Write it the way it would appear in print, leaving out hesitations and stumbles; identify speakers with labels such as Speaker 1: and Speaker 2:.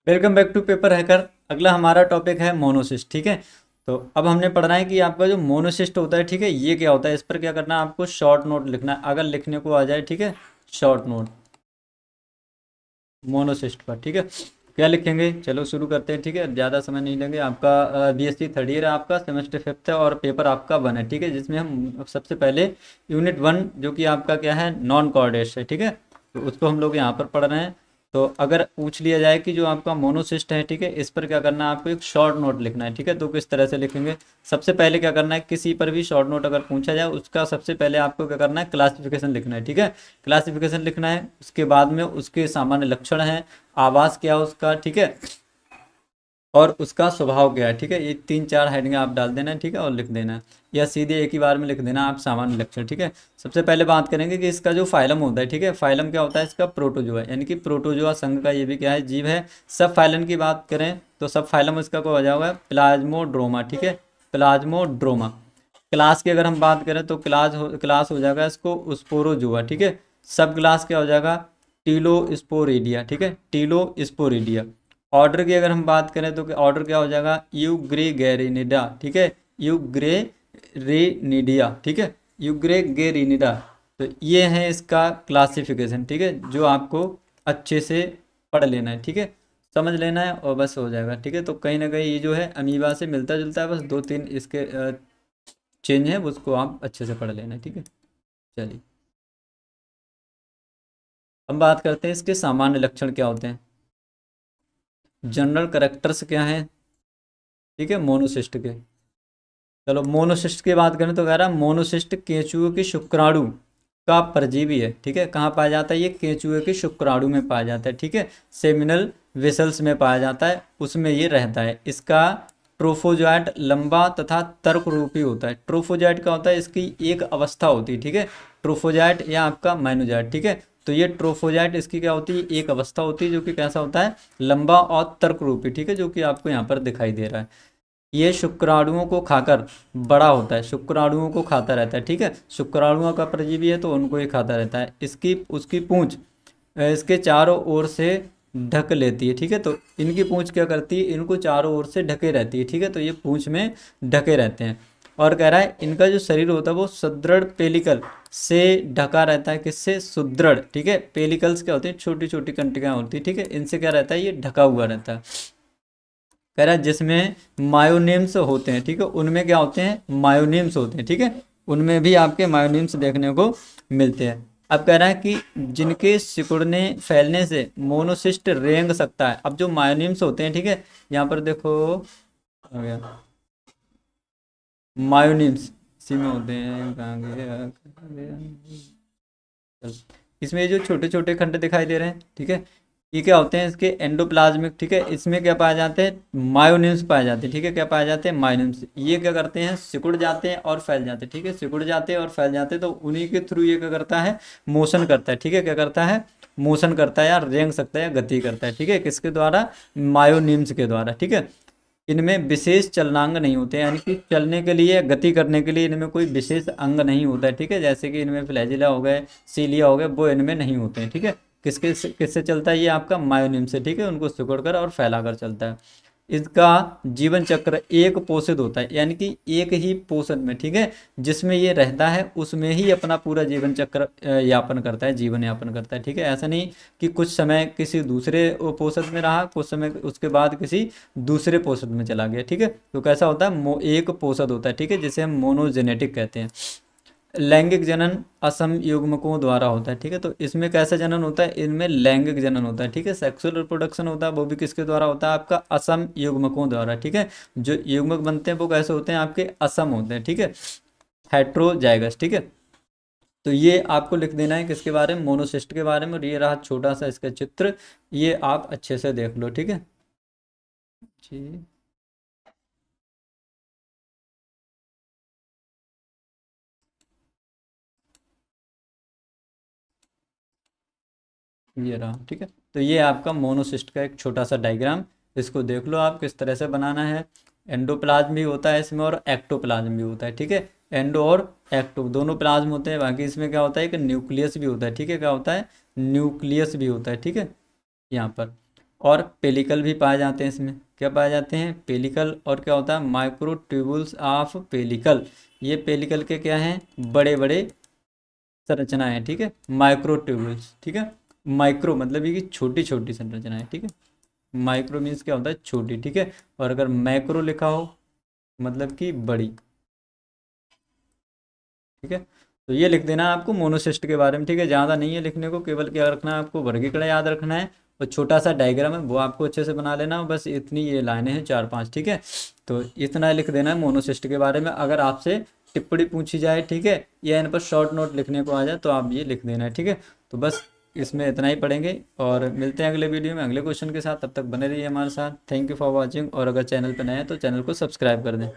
Speaker 1: Welcome back to Paper Hacker. अगला हमारा topic है मोनोसिस्ट। ठीक है, तो अब हमने पढ़ना है कि आपका जो मोनोसिस्ट होता है, ठीक है, ये क्या होता है। इस पर क्या करना है, आपको शॉर्ट नोट लिखना है अगर लिखने को आ जाए। ठीक है, शॉर्ट नोट मोनोसिस्ट पर। ठीक है, क्या लिखेंगे, चलो शुरू करते हैं। ठीक है, ज़्यादा समय नहीं लेंगे। आपका बीएससी थर्ड ईयर है, आपका सेमेस्टर फिफ्थ है और पेपर आपका वन है। ठीक है, जिसमें हम सबसे पहले यूनिट वन जो कि आपका क्या है, नॉन कोऑर्डिनेट्स है। ठीक है, तो उसको हम लोग यहाँ पर पढ़ रहे हैं। तो अगर पूछ लिया जाए कि जो आपका मोनोसिस्ट है, ठीक है, इस पर क्या करना है, आपको एक शॉर्ट नोट लिखना है। ठीक है, तो किस तरह से लिखेंगे, सबसे पहले क्या करना है, किसी पर भी शॉर्ट नोट अगर पूछा जाए उसका सबसे पहले आपको क्या करना है, क्लासिफिकेशन लिखना है। ठीक है, क्लासिफिकेशन लिखना है, उसके बाद में उसके सामान्य लक्षण हैं, आवाज़ क्या है उसका, ठीक है, और उसका स्वभाव क्या है। ठीक है, ये तीन चार हेडिंग आप डाल देना है। ठीक है, और लिख देना है, या सीधे एक ही बार में लिख देना आप सामान्य लक्षण। ठीक है, सबसे पहले बात करेंगे कि इसका जो फाइलम होता है। ठीक है, फाइलम क्या होता है, इसका प्रोटोजोआ, यानी कि प्रोटोजोआ संघ का ये भी क्या है, जीव है। सब फाइलम की बात करें तो सब फाइलम इसका को हो जाएगा प्लाज्मोड्रोमा। ठीक है, प्लाज्मोड्रोमा। क्लास की अगर हम बात करें तो क्लास हो जाएगा इसको स्पोरोजोआ। ठीक है, सब क्लास क्या हो जाएगा, टीलोस्पोरिडिया। ठीक है, टीलोस्पोरिडिया। ऑर्डर की अगर हम बात करें तो ऑर्डर क्या हो जाएगा, यूग्रेगेरिनिडा। ठीक है, यूग्रेरिनिडिया। ठीक है, यूग्रेगेरिनिडा। तो ये है इसका क्लासिफिकेशन। ठीक है, जो आपको अच्छे से पढ़ लेना है। ठीक है, समझ लेना है और बस हो जाएगा। ठीक है, तो कहीं ना कहीं ये जो है अमीबा से मिलता जुलता है, बस दो तीन इसके चेंज है, उसको आप अच्छे से पढ़ लेना है। ठीक है, चलिए हम बात करते हैं इसके सामान्य लक्षण क्या होते हैं, जनरल करेक्टर्स क्या हैं। ठीक है, मोनोसिस्ट के। चलो मोनोसिस्ट की बात करें तो कह रहा है मोनोसिस्ट केंचुए के शुक्राणु का परजीवी है। ठीक है, कहाँ पाया जाता है, ये केंचुए के शुक्राणु में पाया जाता है। ठीक है, सेमिनल वेसल्स में पाया जाता है, उसमें ये रहता है। इसका ट्रोफोजॉइट लंबा तथा तर्क रूपी होता है। ट्रोफोजॉइट का होता है, इसकी एक अवस्था होती है। ठीक है, ट्रोफोजॉइट या आपका माइनोजॉइट। ठीक है, तो ये ट्रोफोजॉइट इसकी क्या होती है, एक अवस्था होती है जो कि कैसा होता है, लंबा और तर्क रूपी। ठीक है, जो कि आपको यहाँ पर दिखाई दे रहा है। ये शुक्राणुओं को खाकर बड़ा होता है, शुक्राणुओं को खाता रहता है। ठीक है, शुक्राणुओं का परजीवी है तो उनको ही खाता रहता है। इसकी उसकी पूंछ इसके चारों ओर से ढक लेती है। ठीक है, तो इनकी पूंछ क्या करती है, इनको चारों ओर से ढके रहती है। ठीक है, तो ये पूंछ में ढके रहते हैं। और कह रहा है इनका जो शरीर होता है वो सुदृढ़ पेलिकल से ढका रहता है। किससे, सुदृढ़। ठीक है, पेलिकल्स क्या होती है, छोटी छोटी कंटिकाएं होती है। ठीक है, इनसे क्या रहता है, ये ढका हुआ रहता है। कह रहा है जिसमें मायोनिम्स होते हैं। ठीक है, उनमें क्या होते हैं, मायोनिम्स होते हैं। ठीक है, उनमें भी आपके मायोनिम्स देखने को मिलते हैं। अब कह रहा है कि जिनके सिकुड़ने फैलने से मोनोसिस्ट रेंग सकता है। अब जो मायोनिम्स होते हैं, ठीक है, यहाँ पर देखो आ गया, मायोनिम्स इसी में होते हैं, कहाँ गए? चल, इसमें ये जो छोटे छोटे खंड दिखाई दे रहे हैं, ठीक है, ये क्या होते हैं, इसके एंडोप्लाज्मिक। ठीक है, इसमें क्या पाए जाते हैं, मायोनिम्स पाए जाते हैं। ठीक है, क्या पाए जाते हैं, मायोनिम्स। ये क्या करते हैं, सिकुड़ जाते हैं और फैल जाते हैं। ठीक है, सिकुड़ जाते हैं और फैल जाते हैं, तो उन्हीं के थ्रू ये क्या करता है, मोशन करता है। ठीक है, क्या करता है, मोशन करता है, या रेंग सकता है, या गति करता है। ठीक है, किसके द्वारा, मायोनिम्स के द्वारा। ठीक है, इनमें विशेष चलनांग नहीं होते हैं, यानी कि चलने के लिए, गति करने के लिए इनमें कोई विशेष अंग नहीं होता है। ठीक है, जैसे कि इनमें फ्लैजिला हो गए, सीलिया हो गए, वो इनमें नहीं होते हैं। ठीक है, किसके किससे चलता है, ये आपका मायोनिम से। ठीक है, उनको सिकुड़कर और फैलाकर चलता है। इसका जीवन चक्र एक पोषित होता है, यानी कि एक ही पोषण में, ठीक है, जिसमें ये रहता है उसमें ही अपना पूरा जीवन चक्र यापन करता है, जीवन यापन करता है। ठीक है, ऐसा नहीं कि कुछ समय किसी दूसरे पोषण में रहा, कुछ समय उसके बाद किसी दूसरे पोषण में चला गया। ठीक है, तो कैसा होता है, एक पोषण होता है। ठीक है, जिसे हम मोनोजेनेटिक कहते हैं। लैंगिक जनन असम युग्मकों द्वारा होता है। ठीक है, तो इसमें कैसा जनन होता है, इनमें लैंगिक जनन होता है। ठीक है, सेक्सुअल रिप्रोडक्शन होता है, वो भी किसके द्वारा होता है, आपका असम युग्मकों द्वारा। ठीक है, जो युग्मक बनते हैं वो कैसे होते हैं, आपके असम होते हैं। ठीक है, हेट्रोजाइगस। ठीक है, तो ये आपको लिख देना है किसके बारे में, मोनोसिस्ट के बारे में। और ये रहा छोटा सा इसका चित्र, ये आप अच्छे से देख लो। ठीक है जी, ये रहा। ठीक है, तो ये आपका मोनोसिस्ट का एक छोटा सा डायग्राम, इसको देख लो आप किस तरह से बनाना है। एंडोप्लाज्म भी होता है इसमें और एक्टोप्लाज्म भी होता है। ठीक है, एंडो और एक्टो दोनों प्लाज्म होते हैं। बाकी इसमें क्या होता है, कि न्यूक्लियस भी होता है। ठीक है, क्या होता है, न्यूक्लियस भी होता है। ठीक है, यहाँ पर और पेलिकल भी पाए जाते हैं इसमें। क्या पाए जाते हैं? पेलिकल। और क्या होता है? Microtubules of pellicle. ये पेलिकल के क्या हैं? बड़े बड़े संरचना है, ठीक है, माइक्रोट्यूबुल्स, ठीक है। माइक्रो मतलब ये कि छोटी छोटी संरचना है, ठीक है। माइक्रो मीन्स क्या होता है? छोटी, ठीक है। और अगर मैक्रो लिखा हो मतलब कि बड़ी, ठीक है। तो ये लिख देना आपको मोनोसिस्ट के बारे में, ठीक है। ज़्यादा नहीं है लिखने को, केवल क्या रखना है आपको? वर्गीकरण याद रखना है और छोटा सा डायग्राम है वो आपको अच्छे से बना लेना, बस इतनी ये लाइनें हैं 4-5, ठीक है। तो इतना लिख देना है मोनोसिस्ट के बारे में। अगर आपसे टिप्पणी पूछी जाए, ठीक है, या इन पर शॉर्ट नोट लिखने को आ जाए तो आप ये लिख देना है, ठीक है। तो बस इसमें इतना ही पढ़ेंगे और मिलते हैं अगले वीडियो में अगले क्वेश्चन के साथ। तब तक बने रहिए हमारे साथ। Thank you for watching. और अगर चैनल पर नए हैं तो चैनल को सब्सक्राइब कर दें।